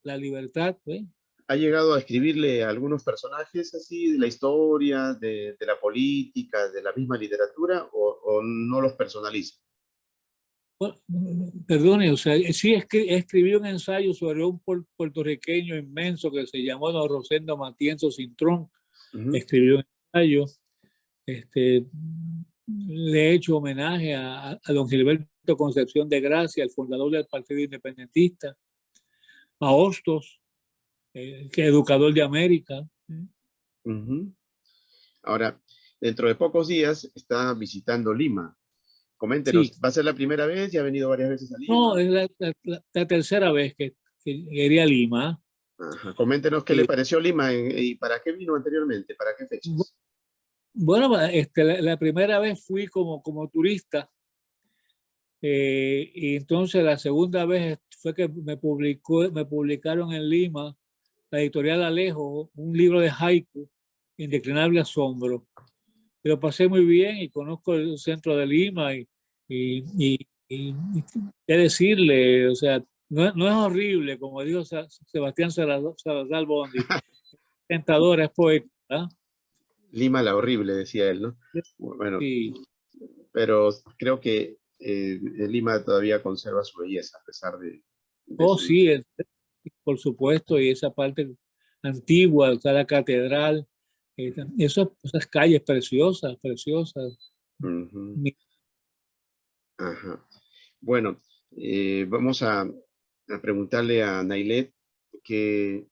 la libertad, ¿Ha llegado a escribirle a algunos personajes así de la historia, de la política, de la misma literatura, o no los personaliza? Bueno, perdone, o sea, sí escribí un ensayo sobre un puertorriqueño inmenso que se llamó Don Rosendo Matienzo Cintrón. Escribió un ensayo. Le he hecho homenaje a don Gilberto Concepción de Gracia, el fundador del Partido Independentista, a Hostos, que es educador de América. Ahora, dentro de pocos días está visitando Lima. Coméntenos, Sí. ¿va a ser la primera vez? ¿Ya ha venido varias veces a Lima? No, es la tercera vez que iría a Lima. Ajá. Coméntenos qué le pareció Lima y para qué vino anteriormente, para qué fechas. Bueno, la primera vez fui como turista y entonces la segunda vez fue que me publicaron en Lima la editorial Alejo un libro de haiku, Indeclinable Asombro. Y lo pasé muy bien y conozco el centro de Lima y qué decirle, o sea, no es horrible, como dijo Sebastián Salazar Bondi, tentadora, es poética. ¿Ah? Lima la horrible, decía él, ¿no? Bueno, Sí. pero creo que Lima todavía conserva su belleza, a pesar de Oh, su... sí, por supuesto, y esa parte antigua, está la catedral, esas calles preciosas, preciosas. Ujú, Mi- ajá. Bueno, vamos a preguntarle a Nailet que,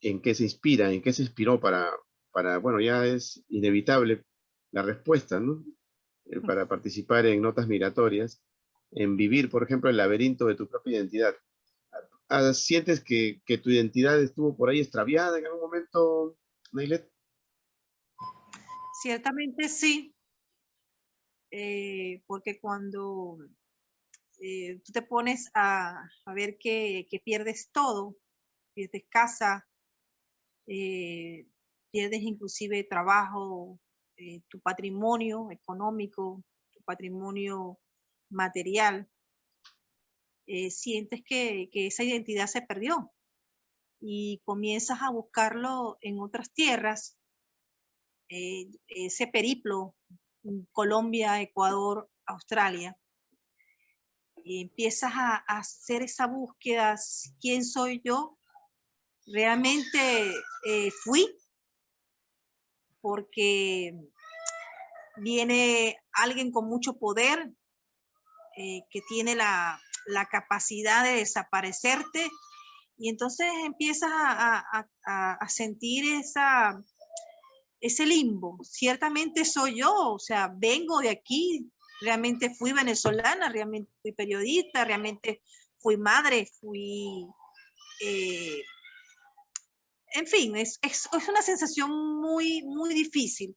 en qué se inspira, en qué se inspiró bueno, ya es inevitable la respuesta, ¿no? Para participar en notas migratorias, en vivir, por ejemplo, el laberinto de tu propia identidad. ¿Sientes que tu identidad estuvo por ahí extraviada en algún momento, Nailet? Ciertamente sí, porque cuando tú te pones a ver que pierdes todo, pierdes casa, eh, pierdes inclusive trabajo, tu patrimonio económico, tu patrimonio material, sientes que esa identidad se perdió y comienzas a buscarlo en otras tierras, ese periplo, Colombia, Ecuador, Australia, y empiezas a hacer esa búsqueda, ¿quién soy yo? Realmente fui porque viene alguien con mucho poder que tiene la capacidad de desaparecerte y entonces empiezas a sentir ese limbo. Ciertamente soy yo, o sea, vengo de aquí, realmente fui venezolana, realmente fui periodista, realmente fui madre, fui... Eh, en fin, es una sensación muy, muy difícil.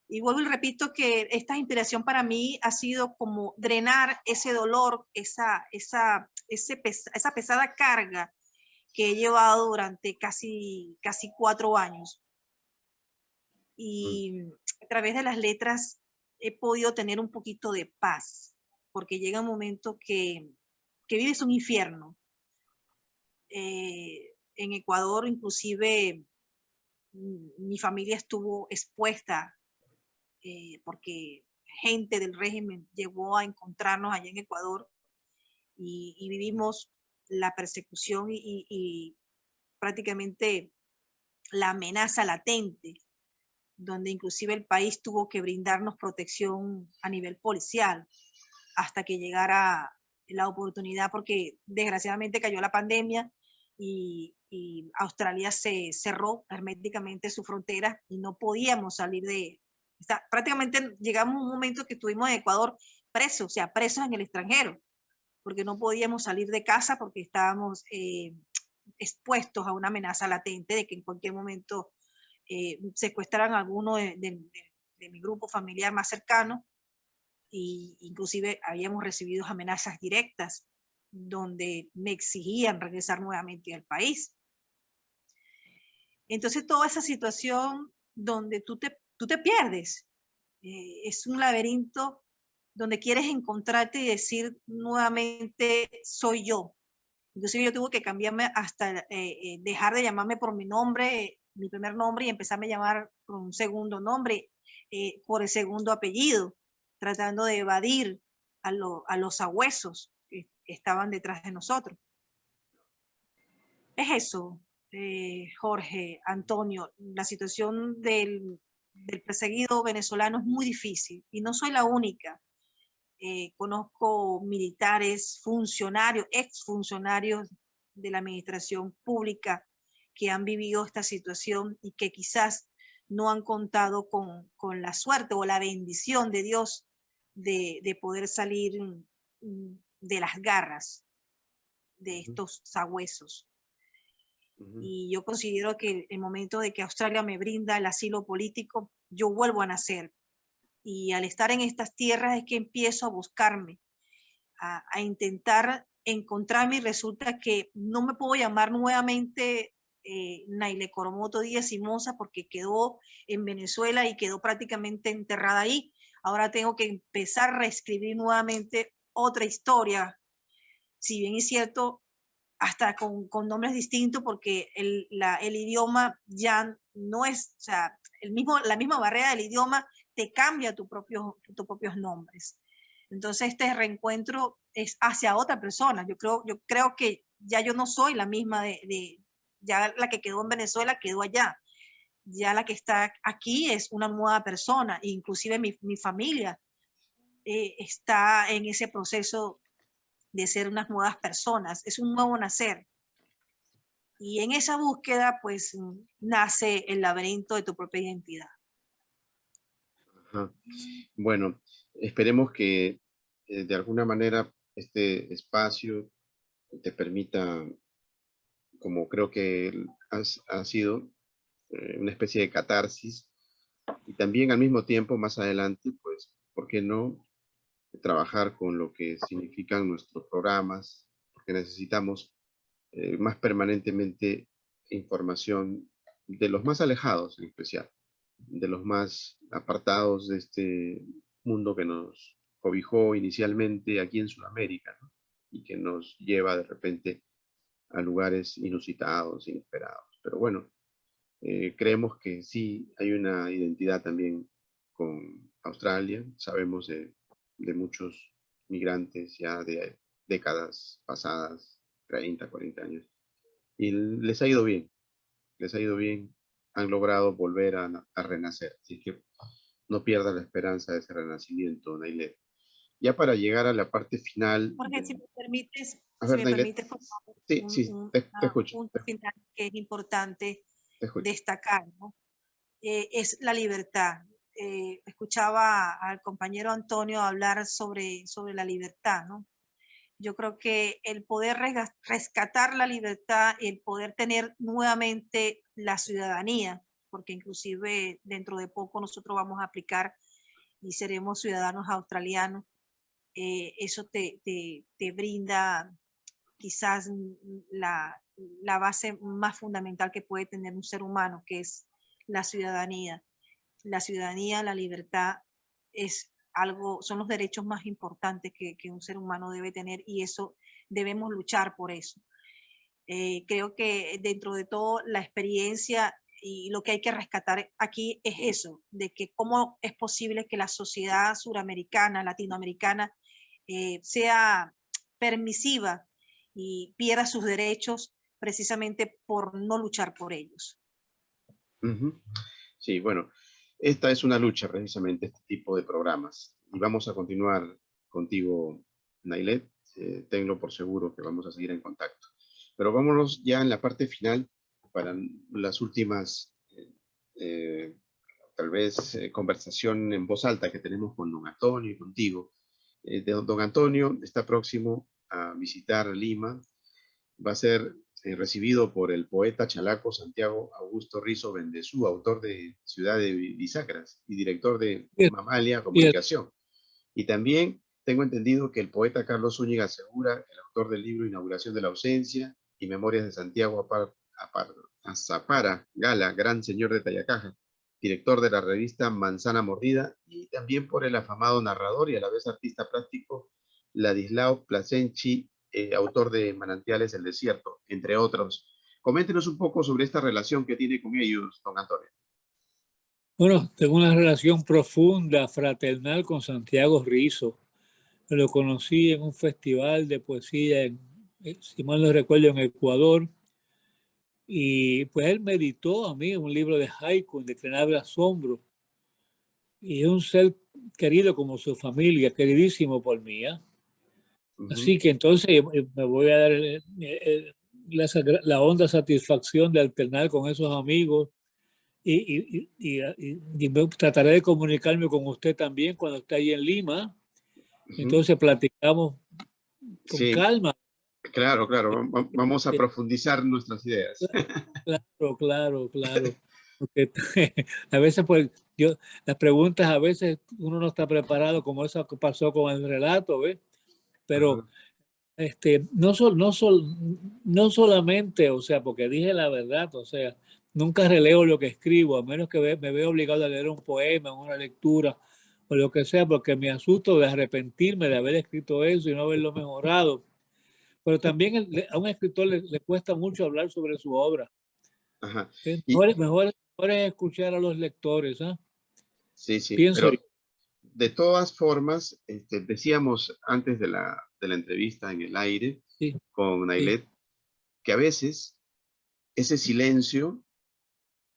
Y vuelvo y repito que esta inspiración para mí ha sido como drenar ese dolor, esa pesada carga que he llevado durante casi 4 años. Mm, Y a través de las letras he podido tener un poquito de paz, porque llega un momento que vives un infierno. En Ecuador, inclusive, mi familia estuvo expuesta porque gente del régimen llegó a encontrarnos allá en Ecuador y vivimos la persecución y prácticamente la amenaza latente, donde inclusive el país tuvo que brindarnos protección a nivel policial hasta que llegara la oportunidad, porque desgraciadamente cayó la pandemia y Australia se cerró herméticamente su frontera y no podíamos salir de... prácticamente llegamos a un momento que estuvimos en Ecuador presos, o sea, presos en el extranjero, porque no podíamos salir de casa porque estábamos expuestos a una amenaza latente de que en cualquier momento secuestraran a alguno de mi grupo familiar más cercano y inclusive habíamos recibido amenazas directas donde me exigían regresar nuevamente al país. Entonces toda esa situación donde tú te pierdes, es un laberinto donde quieres encontrarte y decir nuevamente soy yo. Inclusive yo tuve que cambiarme hasta dejar de llamarme por mi nombre, mi primer nombre, y empezarme a llamar por un segundo nombre, por el segundo apellido, tratando de evadir a los sabuesos que estaban detrás de nosotros. Es eso, Jorge, Antonio, la situación del perseguido venezolano es muy difícil y no soy la única. Conozco militares, funcionarios, exfuncionarios de la administración pública que han vivido esta situación y que quizás no han contado con la suerte o la bendición de Dios de poder salir de las garras de ujú, estos sabuesos. ujú, Y yo considero que el momento de que Australia me brinda el asilo político, yo vuelvo a nacer. Y al estar en estas tierras es que empiezo a buscarme, a intentar encontrarme y resulta que no me puedo llamar nuevamente Naile Coromoto Díaz y Moza porque quedó en Venezuela y quedó prácticamente enterrada ahí. Ahora tengo que empezar a reescribir nuevamente otra historia, si bien es cierto, hasta con nombres distintos porque el idioma ya no es, o sea, la misma barrera del idioma te cambia tus propios nombres. Entonces este reencuentro es hacia otra persona. Yo creo que ya yo no soy la misma ya la que quedó en Venezuela quedó allá. Ya la que está aquí es una nueva persona, inclusive mi familia está en ese proceso de ser unas nuevas personas, es un nuevo nacer. Y en esa búsqueda, pues, nace el laberinto de tu propia identidad. Ajá. Bueno, esperemos que de alguna manera este espacio te permita, como creo que ha sido, una especie de catarsis, y también al mismo tiempo, más adelante, pues, ¿por qué no trabajar con lo que significan nuestros programas? Porque necesitamos más permanentemente información de los más alejados, en especial, de los más apartados de este mundo que nos cobijó inicialmente aquí en Sudamérica, ¿no? Y que nos lleva de repente a lugares inusitados, inesperados. Pero bueno, creemos que sí hay una identidad también con Australia. Sabemos de muchos migrantes ya de décadas pasadas, 30, 40 años, y les ha ido bien, les ha ido bien, han logrado volver a renacer. Así que no pierdas la esperanza de ese renacimiento, Nailet. Ya para llegar a la parte final. Jorge, si me permites, A ver, Nailet. por favor, Sí, sí, te escucho. punto final que es importante Te escucho. destacar, ¿no? Es la libertad. Escuchaba al compañero Antonio hablar sobre la libertad, ¿no? Yo creo que el poder rescatar la libertad, el poder tener nuevamente la ciudadanía, porque inclusive dentro de poco nosotros vamos a aplicar y seremos ciudadanos australianos, eso te brinda quizás la base más fundamental que puede tener un ser humano, que es la ciudadanía. La ciudadanía, la libertad son los derechos más importantes que un ser humano debe tener, y eso debemos luchar por eso. Creo que dentro de todo la experiencia y lo que hay que rescatar aquí es eso, de que cómo es posible que la sociedad suramericana, latinoamericana, sea permisiva y pierda sus derechos precisamente por no luchar por ellos. Sí, bueno, esta es una lucha precisamente, este tipo de programas. Y vamos a continuar contigo, Nailet. Tenlo por seguro que vamos a seguir en contacto. Pero vámonos ya en la parte final para las últimas, tal vez, conversación en voz alta que tenemos con don Antonio y contigo. Don Antonio está próximo a visitar Lima. Va a ser recibido por el poeta chalaco Santiago Augusto Rizo Bendezú, autor de Ciudad de Bisagras y director de Mamalia Comunicación. Y también tengo entendido que el poeta Carlos Zúñiga Segura, el autor del libro Inauguración de la Ausencia y Memorias de Santiago Azapara Gala, Gran Señor de Tayacaja, director de la revista Manzana Mordida, y también por el afamado narrador y a la vez artista plástico Ladislao Plasenchi, autor de Manantiales del Desierto, entre otros. Coméntenos un poco sobre esta relación que tiene con ellos, don Antonio. Bueno, tengo una relación profunda, fraternal con Santiago Rizo. Lo conocí en un festival de poesía, si mal no recuerdo, en Ecuador. Y pues él me editó a mí un libro de haiku, Indeclinable Asombro. Y es un ser querido como su familia, queridísimo por mí. Así que entonces me voy a dar la honda satisfacción de alternar con esos amigos y trataré de comunicarme con usted también cuando esté ahí en Lima. Entonces platicamos con calma. Claro, vamos a profundizar nuestras ideas. Claro. Porque a veces, pues, las preguntas, a veces uno no está preparado, como eso que pasó con el relato, ¿ves? Pero no solamente, o sea, porque dije la verdad, o sea, nunca releo lo que escribo, a menos que me veo obligado a leer un poema, una lectura o lo que sea, porque me asusto de arrepentirme de haber escrito eso y no haberlo mejorado. Pero también a un escritor le cuesta mucho hablar sobre su obra. Mejor es escuchar a los lectores. Sí, pero de todas formas, decíamos antes de la entrevista en el aire Sí, con sí. Nailet, que a veces ese silencio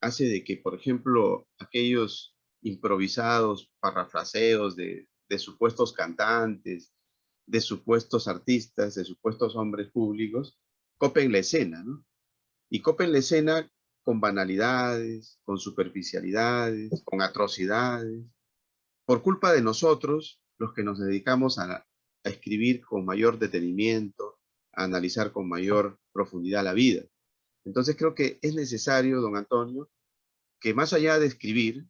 hace de que, por ejemplo, aquellos improvisados parafraseos de supuestos cantantes, de supuestos artistas, de supuestos hombres públicos, copen la escena, ¿no? Y copen la escena con banalidades, con superficialidades, con atrocidades, por culpa de nosotros, los que nos dedicamos a escribir con mayor detenimiento, a analizar con mayor profundidad la vida. Entonces creo que es necesario, don Antonio, que más allá de escribir,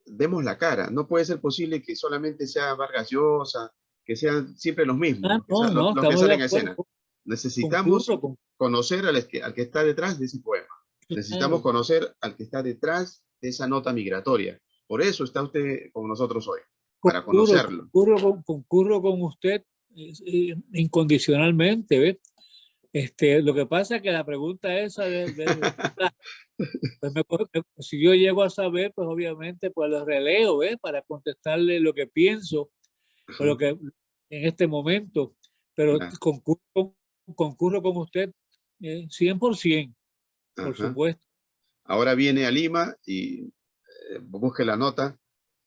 demos la cara. No puede ser posible que solamente sea Vargas Llosa, que sean siempre los mismos, Ah, no, no, los que estamos de salen a escena. acuerdo. Necesitamos Concurro con conocer al que está detrás de ese poema. Necesitamos claro. conocer al que está detrás de esa nota migratoria. Por eso está usted con nosotros hoy, para Concurro, conocerlo. concurro con usted incondicionalmente, ¿ves? Lo que pasa es que la pregunta esa pues si yo llego a saber, pues obviamente pues lo releo, ¿ves? Para contestarle lo que pienso o lo Ajá, que en este momento, pero claro, concurro con usted 100%, por ajá. supuesto. Ahora viene a Lima y busque la nota,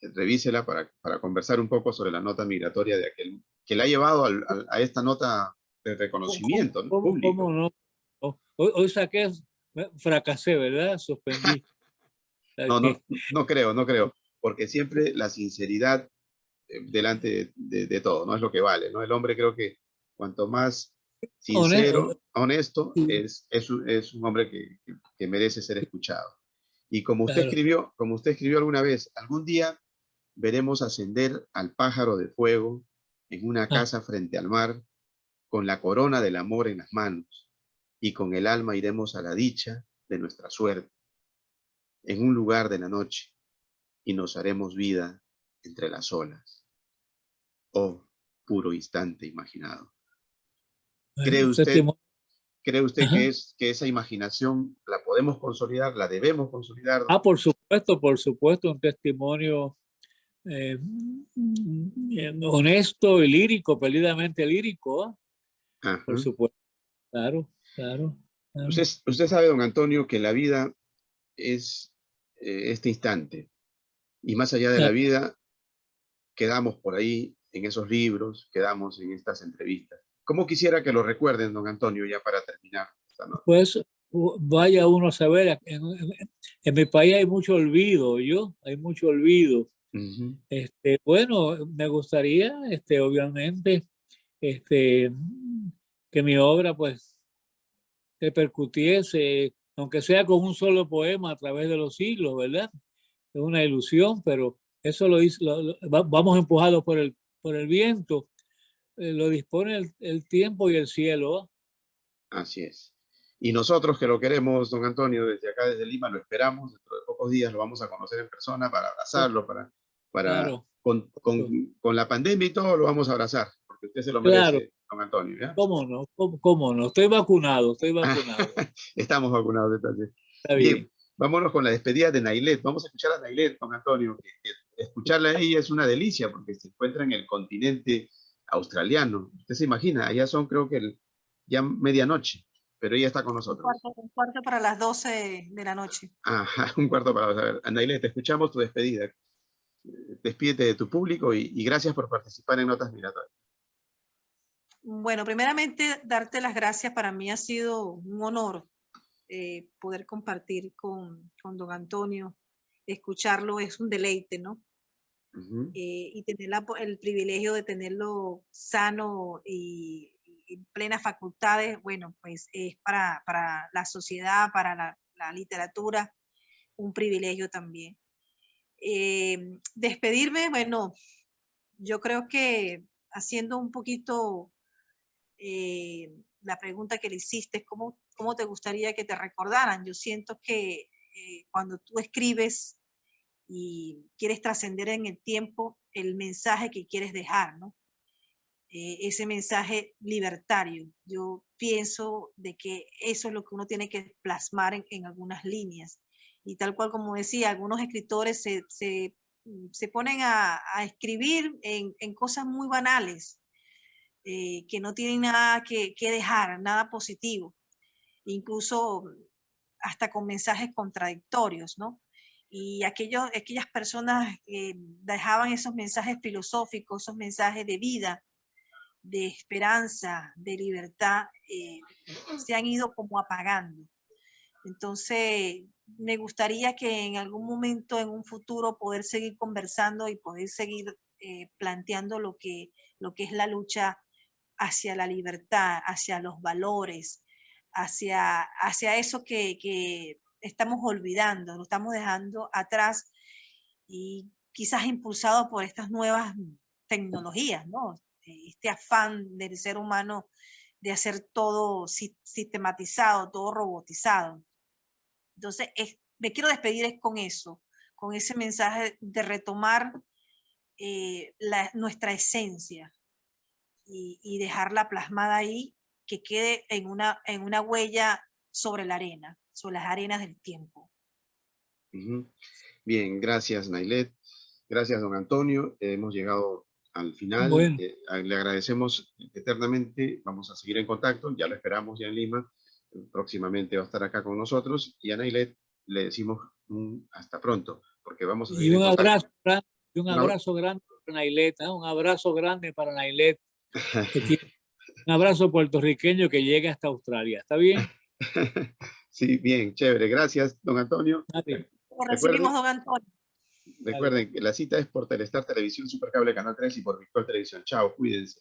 revísela para conversar un poco sobre la nota migratoria de aquel que la ha llevado a esta nota de reconocimiento, ¿no? Cómo Público. no? Hoy saqué, fracasé, ¿verdad? Suspendí. No, Saqué. no creo, no creo, porque siempre la sinceridad delante de todo, ¿no? Es lo que vale, ¿no? El hombre creo que cuanto más Hone- sincero, honesto, sí, es un hombre que merece ser escuchado. Y claro. como usted escribió alguna vez, algún día veremos ascender al pájaro de fuego en una Ah, casa frente al mar, con la corona del amor en las manos, y con el alma iremos a la dicha de nuestra suerte, en un lugar de la noche, y nos haremos vida entre las olas. Oh, puro instante imaginado. ¿Cree bueno, usted, séptimo. cree usted Ajá. que esa imaginación la podemos consolidar, la debemos consolidar? Ah, por supuesto, un testimonio honesto y lírico, perdidamente lírico, ¿ah? Por Ajá. supuesto, claro, claro, claro. Usted sabe, don Antonio, que la vida es este instante. Y más allá de la Claro. vida, quedamos por ahí en esos libros, quedamos en estas entrevistas. ¿Cómo quisiera que lo recuerden, don Antonio, ya para terminar esta nota? Pues vaya uno a saber, en mi país hay mucho olvido, hay mucho olvido. Ujú. Bueno, me gustaría, obviamente, este, que mi obra, pues, repercutiese, aunque sea con un solo poema a través de los siglos, ¿verdad? Es una ilusión, pero eso lo dice, vamos empujados por el viento, lo dispone el tiempo y el cielo. ¿Ah? Así es. Y nosotros que lo queremos, don Antonio, desde acá, desde Lima, lo esperamos. Dentro de pocos días lo vamos a conocer en persona para Oh, abrazarlo, claro, con la pandemia y todo lo vamos a abrazar, porque usted se lo claro, merece, don Antonio, ¿ya? cómo no, cómo no, estoy vacunado, estoy Ah, vacunado, estamos vacunados, entonces. está Bien, bien. vámonos con la despedida de Nailet. Vamos a escuchar a Nailet, don Antonio, que escucharla a ella es una delicia porque se encuentra en el continente australiano. Usted se imagina, allá son creo que ya medianoche, pero ella está con nosotros. Un cuarto para las 12 de la noche. Ajá, un cuarto para saber. Nailet, te escuchamos tu despedida. Despídete de tu público y gracias por participar en Notas Migratorias. Bueno, primeramente, darte las gracias. Para mí ha sido un honor poder compartir con don Antonio. Escucharlo es un deleite, ¿no? Ujú. Y tener el privilegio de tenerlo sano y en plenas facultades, bueno, pues es para la sociedad, para la literatura, un privilegio también. Despedirme, bueno, yo creo que haciendo un poquito la pregunta que le hiciste, ¿cómo te gustaría que te recordaran? Yo siento que cuando tú escribes y quieres trascender en el tiempo el mensaje que quieres dejar, ¿no? Ese mensaje libertario. Yo pienso de que eso es lo que uno tiene que plasmar en algunas líneas. Y tal cual como decía, algunos escritores se se ponen a escribir en cosas muy banales, que no tienen nada que dejar, nada positivo, incluso hasta con mensajes contradictorios, ¿no? Y aquellas personas que dejaban esos mensajes filosóficos, esos mensajes de vida, de esperanza, de libertad, se han ido como apagando. Entonces, me gustaría que en algún momento, en un futuro, poder seguir conversando y poder seguir planteando lo que es la lucha hacia la libertad, hacia los valores, hacia eso que estamos olvidando, lo estamos dejando atrás y quizás impulsado por estas nuevas tecnologías, ¿no? Este afán del ser humano de hacer todo sistematizado, todo robotizado. Entonces, me quiero despedir con eso, con ese mensaje de retomar nuestra esencia y dejarla plasmada ahí, que quede en una huella sobre la arena, sobre las arenas del tiempo. Bien, gracias Nailet, gracias don Antonio, hemos llegado al final. Bueno. Le agradecemos eternamente, vamos a seguir en contacto, ya lo esperamos ya en Lima, próximamente va a estar acá con nosotros, y a Nailet le decimos hasta pronto, porque vamos a seguir Y un en contacto. abrazo, un abrazo grande para Nailet, ¿eh? Un abrazo grande para Nailet, un abrazo puertorriqueño que llega hasta Australia, ¿está bien? Sí, bien, chévere, gracias don Antonio. Lo recibimos, don Antonio. Recuerden que la cita es por Telestar Televisión, Supercable Canal 3 y por Virtual Televisión. Chao, cuídense.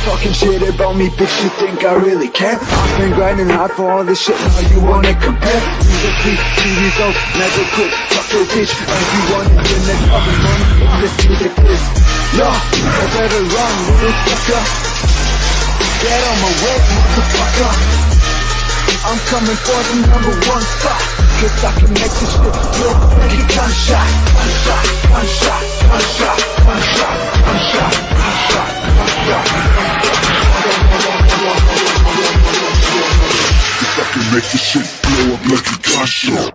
Talking shit about me, bitch, you think I really care? I've been grinding hard for all this shit, now you wanna compare? Musically, see results, never quit, fuck your bitch. Everyone is in the coming money, this music is. Yo, I better run, little fucker. Get on my way, motherfucker. I'm coming for the #1 spot, cause I can make this shit look like a gunshot. Gunshot, gunshot, gunshot, gunshot, gunshot, gunshot, gunshot. If I can make this shit blow up like a gunshot.